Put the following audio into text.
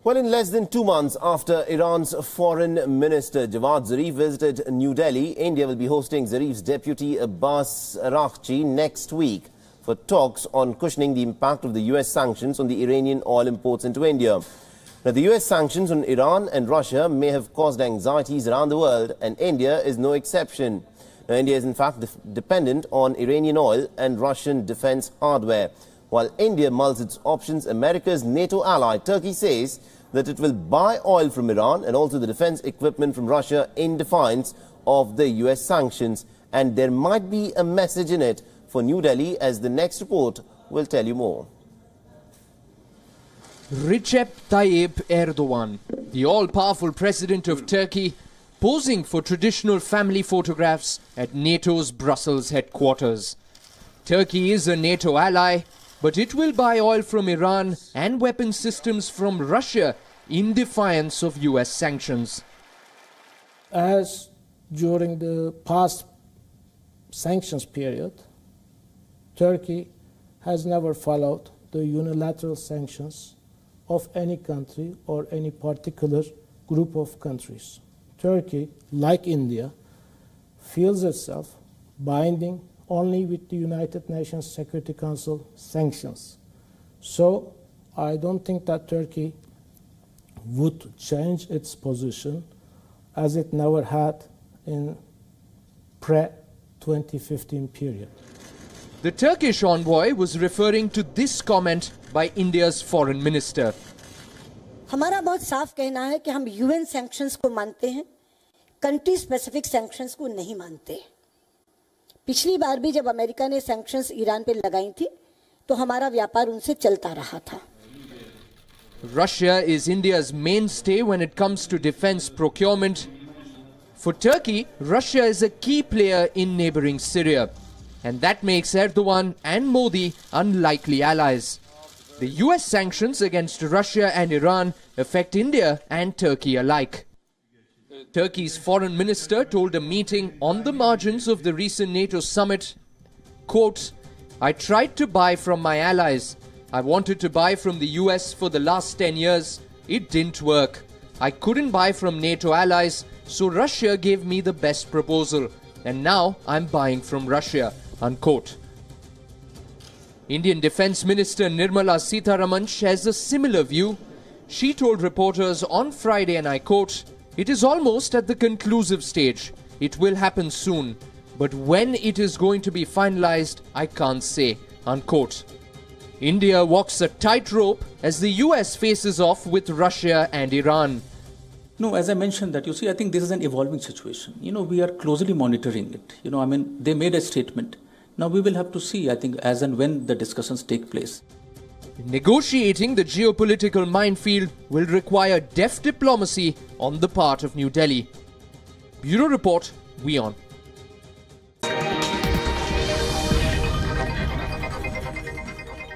Well, in less than 2 months after Iran's Foreign Minister Javad Zarif visited New Delhi, India will be hosting Zarif's deputy Abbas Araghchi next week for talks on cushioning the impact of the US sanctions on the Iranian oil imports into India. Now, the US sanctions on Iran and Russia may have caused anxieties around the world, and India is no exception. Now, India is in fact dependent on Iranian oil and Russian defense hardware. While India mulls its options, America's NATO ally Turkey says that it will buy oil from Iran and also the defense equipment from Russia in defiance of the US sanctions. And there might be a message in it for New Delhi, as the next report will tell you more. Recep Tayyip Erdogan, the all-powerful president of Turkey, posing for traditional family photographs at NATO's Brussels headquarters. Turkey is a NATO ally, but it will buy oil from Iran and weapon systems from Russia in defiance of US sanctions. As during the past sanctions period, Turkey has never followed the unilateral sanctions of any country or any particular group of countries. Turkey, like India, feels itself binding only with the United Nations Security Council sanctions. So I don't think that Turkey would change its position, as it never had in pre-2015 period. The Turkish envoy was referring to this comment by India's foreign minister. हमारा बहुत साफ कहना है कि हम UN sanctions को मानते हैं, country specific sanctions को नहीं मानते। पिछली बार भी जब अमेरिका ने सैंक्शंस ईरान पे लगाई थी तो हमारा व्यापार उनसे चलता रहा था। Russia is India's mainstay when it comes to defense procurement. For Turkey, Russia is a key player in neighboring Syria, and that makes Erdogan and Modi unlikely allies. The US sanctions against Russia and Iran affect India and Turkey alike. Turkey's foreign minister told a meeting on the margins of the recent NATO summit, quote, "I tried to buy from my allies. I wanted to buy from the US for the last 10 years. It didn't work. I couldn't buy from NATO allies, so Russia gave me the best proposal. And now I'm buying from Russia," unquote. Indian Defence Minister Nirmala Sitharaman shares a similar view. She told reporters on Friday, and I quote, "It is almost at the conclusive stage. It will happen soon. But when it is going to be finalized, I can't say," unquote. India walks a tightrope as the US faces off with Russia and Iran. No, as I mentioned that, you see, I think this is an evolving situation. We are closely monitoring it. They made a statement. Now we will have to see, I think, as and when the discussions take place. Negotiating the geopolitical minefield will require deft diplomacy on the part of New Delhi. Bureau Report, WION.